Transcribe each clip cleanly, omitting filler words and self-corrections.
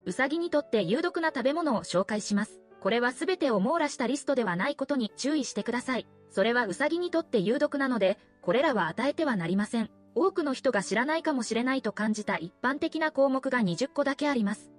ウサギにとって有毒な食べ物を紹介します。これは全てを網羅したリストではないことに注意してください。それはウサギにとって有毒なので、これらは与えてはなりません。多くの人が知らないかもしれないと感じた一般的な項目が20個だけあります。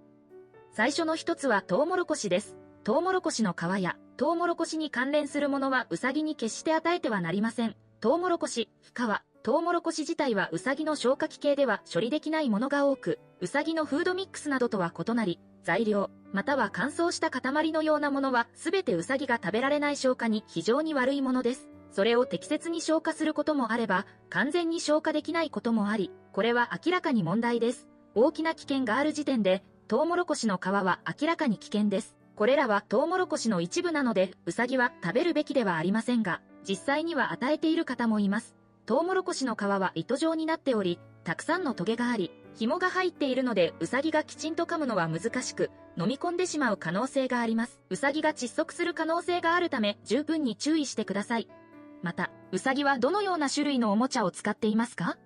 最初の一つはトウモロコシです。トウモロコシの皮やトウモロコシに関連するものはウサギに決して与えてはなりません。トウモロコシ、皮、トウモロコシ自体はウサギの消化器系では処理できないものが多く、ウサギのフードミックスなどとは異なり、材料、または乾燥した塊のようなものは全てウサギが食べられない消化に非常に悪いものです。それを適切に消化することもあれば、完全に消化できないこともあり、これは明らかに問題です。大きな危険がある時点で、トウモロコシの皮は明らかに危険です。これらはトウモロコシの一部なので、ウサギは食べるべきではありませんが、実際には与えている方もいます。トウモロコシの皮は糸状になっており、たくさんのトゲがあり、紐が入っているので、ウサギがきちんと噛むのは難しく、飲み込んでしまう可能性があります。ウサギが窒息する可能性があるため、十分に注意してください。また、ウサギはどのような種類のおもちゃを使っていますか？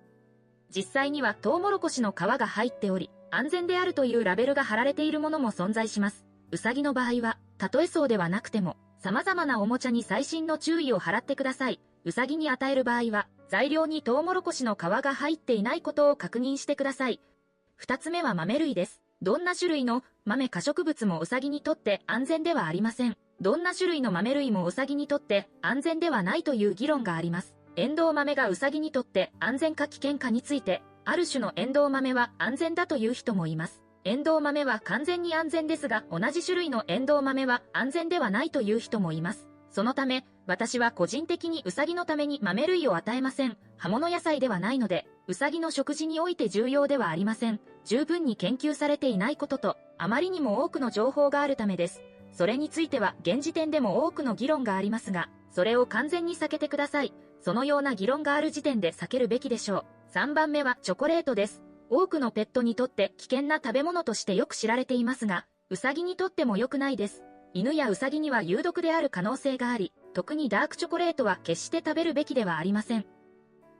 実際にはトウモロコシの皮が入っており、安全であるというラベルが貼られているものも存在します。ウサギの場合は、たとえそうではなくても、様々なおもちゃに細心の注意を払ってください。ウサギに与える場合は、材料にトウモロコシの皮が入っていないことを確認してください。二つ目は豆類です。どんな種類の豆可食物もウサギにとって安全ではありません。どんな種類の豆類もウサギにとって安全ではないという議論があります。エンドウ豆がウサギにとって安全か危険かについて、ある種のエンドウ豆は安全だという人もいます。エンドウ豆は完全に安全ですが、同じ種類のエンドウ豆は安全ではないという人もいます。そのため、私は個人的にウサギのために豆類を与えません。葉物野菜ではないので、ウサギの食事において重要ではありません。十分に研究されていないことと、あまりにも多くの情報があるためです。それについては現時点でも多くの議論がありますが、それを完全に避けてください。そのような議論がある時点で避けるべきでしょう。3番目はチョコレートです。多くのペットにとって危険な食べ物としてよく知られていますが、ウサギにとっても良くないです。犬やウサギには有毒である可能性があり、特にダークチョコレートは決して食べるべきではありません。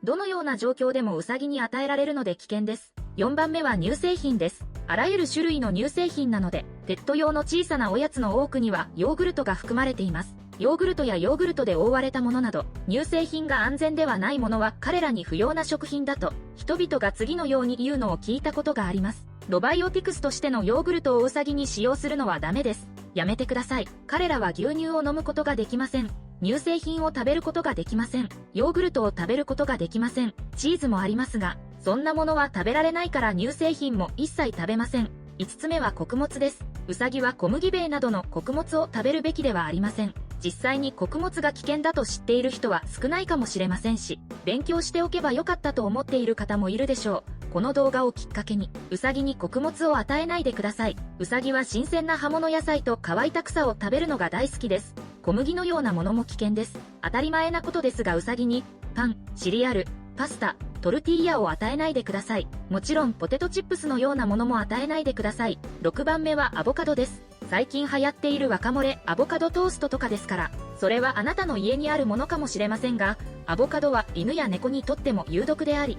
どのような状況でもウサギに与えられるので危険です。4番目は乳製品です。あらゆる種類の乳製品なので、ペット用の小さなおやつの多くにはヨーグルトが含まれています。ヨーグルトやヨーグルトで覆われたものなど、乳製品が安全ではないものは彼らに不要な食品だと、人々が次のように言うのを聞いたことがあります。ロバイオティクスとしてのヨーグルトをウサギに使用するのはダメです。やめてください。彼らは牛乳を飲むことができません。乳製品を食べることができません。ヨーグルトを食べることができません。チーズもありますが、そんなものは食べられないから乳製品も一切食べません。5つ目は穀物です。ウサギは小麦米などの穀物を食べるべきではありません。実際に穀物が危険だと知っている人は少ないかもしれませんし、勉強しておけばよかったと思っている方もいるでしょう。この動画をきっかけに、ウサギに穀物を与えないでください。ウサギは新鮮な葉物野菜と乾いた草を食べるのが大好きです。小麦のようなものも危険です。当たり前なことですがウサギに、パン、シリアル、パスタ、トルティーヤを与えないでください。もちろんポテトチップスのようなものも与えないでください。6番目はアボカドです。最近流行っている若漏れアボカドトーストとかですから、それはあなたの家にあるものかもしれませんが、アボカドは犬や猫にとっても有毒であり、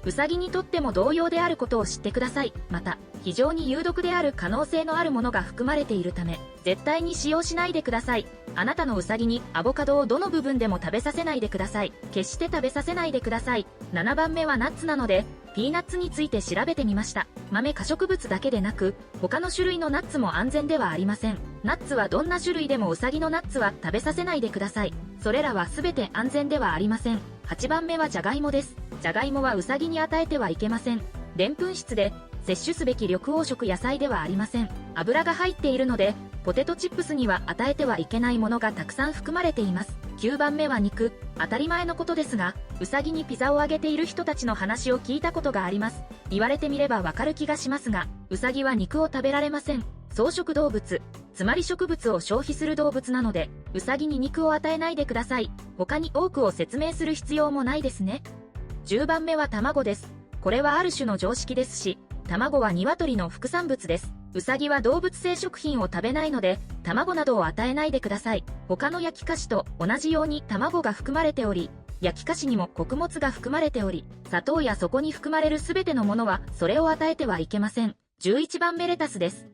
ウサギにとっても同様であることを知ってください。また、非常に有毒である可能性のあるものが含まれているため、絶対に使用しないでください。あなたのウサギにアボカドをどの部分でも食べさせないでください。決して食べさせないでください。7番目はナッツなので、ピーナッツについて調べてみました。豆可食物だけでなく、他の種類のナッツも安全ではありません。ナッツはどんな種類でもウサギのナッツは食べさせないでください。それらは全て安全ではありません。8番目はジャガイモです。ジャガイモはウサギに与えてはいけません。でんぷん質で、摂取すべき緑黄色野菜ではありません。油が入っているので、ポテトチップスには与えてはいけないものがたくさん含まれています。9番目は肉。当たり前のことですが、ウサギにピザをあげている人たちの話を聞いたことがあります。言われてみればわかる気がしますが、ウサギは肉を食べられません。草食動物、つまり植物を消費する動物なので、ウサギに肉を与えないでください。他に多くを説明する必要もないですね。10番目は卵です。これはある種の常識ですし、卵は鶏の副産物です。ウサギは動物性食品を食べないので、卵などを与えないでください。他の焼き菓子と同じように卵が含まれており、焼き菓子にも穀物が含まれており、砂糖やそこに含まれるすべてのものはそれを与えてはいけません。11番目レタスです。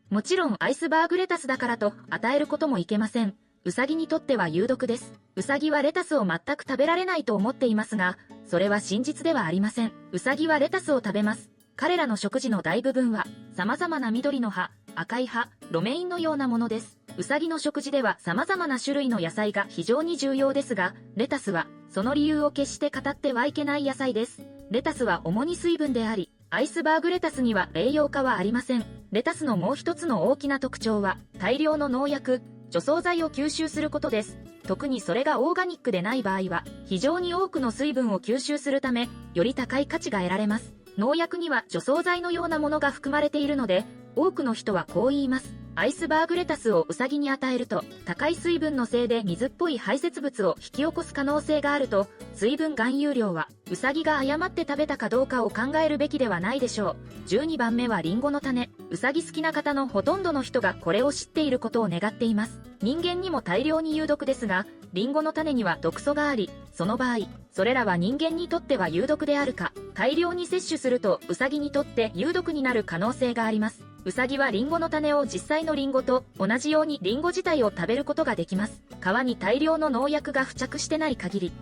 もちろんアイスバーグレタスだからと与えることもいけません。ウサギにとっては有毒です。ウサギはレタスを全く食べられないと思っていますが、それは真実ではありません。ウサギはレタスを食べます。彼らの食事の大部分は、様々な緑の葉、赤い葉、ロメインのようなものです。ウサギの食事では様々な種類の野菜が非常に重要ですが、レタスは、その理由を決して語ってはいけない野菜です。レタスは主に水分であり、アイスバーグレタスには栄養価はありません。レタスのもう一つの大きな特徴は、大量の農薬、除草剤を吸収することです。特にそれがオーガニックでない場合は、非常に多くの水分を吸収するため、より高い価値が得られます。農薬には除草剤のようなものが含まれているので、多くの人はこう言います。アイスバーグレタスをウサギに与えると、高い水分のせいで水っぽい排泄物を引き起こす可能性があると、水分含有量は、ウサギが誤って食べたかどうかを考えるべきではないでしょう。12番目はリンゴの種。ウサギ好きな方のほとんどの人がこれを知っていることを願っています。人間にも大量に有毒ですが、リンゴの種には毒素があり、その場合、それらは人間にとっては有毒であるか、大量に摂取するとウサギにとって有毒になる可能性があります。ウサギはリンゴの種を実際のリンゴと同じようにリンゴ自体を食べることができます。皮に大量の農薬が付着してない限り。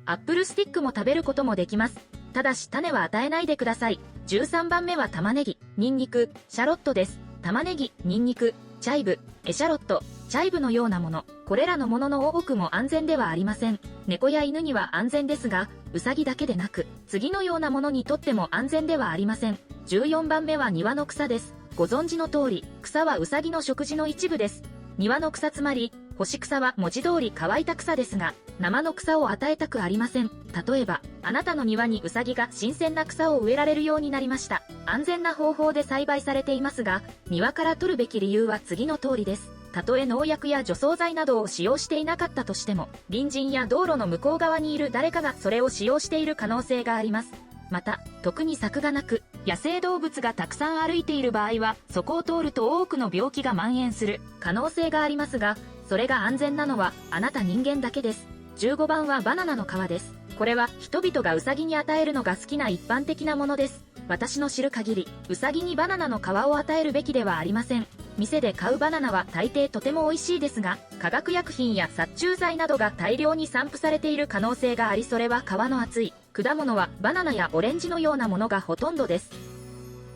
アップルスティックも食べることもできます。ただし種は与えないでください。13番目は玉ねぎ、ニンニク、シャロットです。玉ねぎ、ニンニク、チャイブ、エシャロット、チャイブのようなもの。これらのものの多くも安全ではありません。猫や犬には安全ですが、ウサギだけでなく、次のようなものにとっても安全ではありません。14番目は庭の草です。ご存知の通り、草はウサギの食事の一部です。庭の草つまり、干し草は文字通り乾いた草ですが、生の草を与えたくありません。例えば、あなたの庭にウサギが新鮮な草を植えられるようになりました。安全な方法で栽培されていますが、庭から取るべき理由は次の通りです。たとえ農薬や除草剤などを使用していなかったとしても、隣人や道路の向こう側にいる誰かがそれを使用している可能性があります。また、特に柵がなく、野生動物がたくさん歩いている場合は、そこを通ると多くの病気が蔓延する可能性がありますが、それが安全なのはあなた人間だけです。15番はバナナの皮です。これは人々がウサギに与えるのが好きな一般的なものです。私の知る限り、ウサギにバナナの皮を与えるべきではありません。店で買うバナナは大抵とても美味しいですが、化学薬品や殺虫剤などが大量に散布されている可能性があり、それは皮の厚い果物はバナナやオレンジのようなものがほとんどです。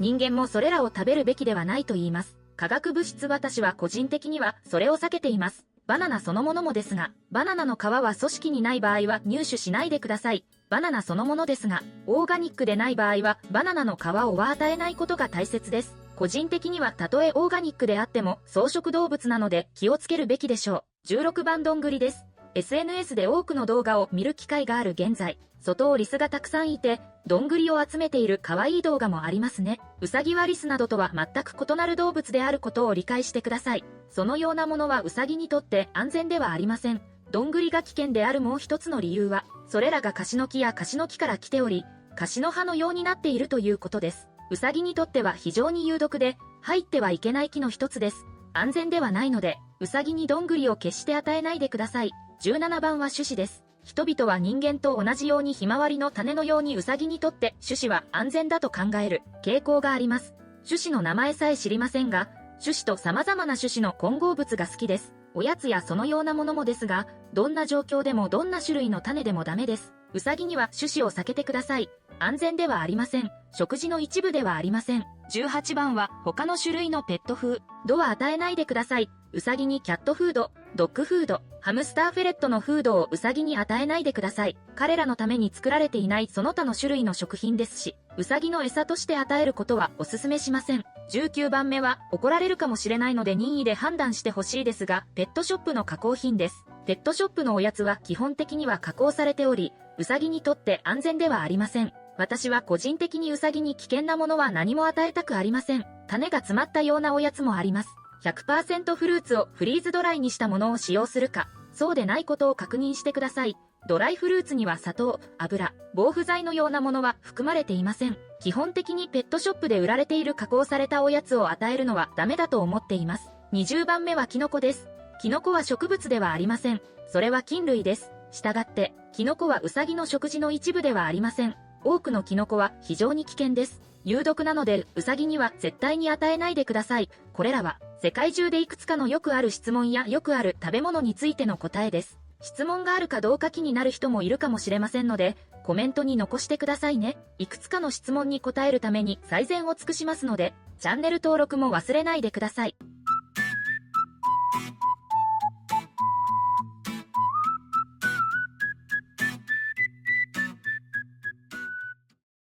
人間もそれらを食べるべきではないと言います。化学物質、私は個人的にはそれを避けています。バナナそのものもですが、バナナの皮は組織にない場合は入手しないでください。バナナそのものですが、オーガニックでない場合はバナナの皮をは与えないことが大切です。個人的にはたとえオーガニックであっても草食動物なので気をつけるべきでしょう。16番どんぐりです。SNS で多くの動画を見る機会がある現在、外をリスがたくさんいて、どんぐりを集めている可愛い動画もありますね。ウサギはリスなどとは全く異なる動物であることを理解してください。そのようなものはウサギにとって安全ではありません。どんぐりが危険であるもう一つの理由は、それらがカシの木やカシの木から来ており、カシの葉のようになっているということです。ウサギにとっては非常に有毒で、入ってはいけない木の一つです。安全ではないので、ウサギにどんぐりを決して与えないでください。17番は種子です。人々は人間と同じようにひまわりの種のようにウサギにとって種子は安全だと考える傾向があります。種子の名前さえ知りませんが、種子と様々な種子の混合物が好きです。おやつやそのようなものもですが、どんな状況でもどんな種類の種でもダメです。ウサギには種子を避けてください。安全ではありません。食事の一部ではありません。18番は他の種類のペットフードは与えないでください。ウサギにキャットフード、ドッグフード、ハムスターフェレットのフードをウサギに与えないでください。彼らのために作られていないその他の種類の食品ですし、ウサギの餌として与えることはお勧めしません。19番目は怒られるかもしれないので任意で判断してほしいですが、ペットショップの加工品です。ペットショップのおやつは基本的には加工されており、ウサギにとって安全ではありません。私は個人的にウサギに危険なものは何も与えたくありません。種が詰まったようなおやつもあります。100% フルーツをフリーズドライにしたものを使用するか、そうでないことを確認してください。ドライフルーツには砂糖、油、防腐剤のようなものは含まれていません。基本的にペットショップで売られている加工されたおやつを与えるのはダメだと思っています。20番目はキノコです。キノコは植物ではありません。それは菌類です。したがって、キノコはウサギの食事の一部ではありません。多くのキノコは非常に危険です。有毒なので、ウサギには絶対に与えないでください。これらは、世界中でいくつかのよくある質問やよくある食べ物についての答えです。質問があるかどうか気になる人もいるかもしれませんので、コメントに残してくださいね。いくつかの質問に答えるために最善を尽くしますので、チャンネル登録も忘れないでください。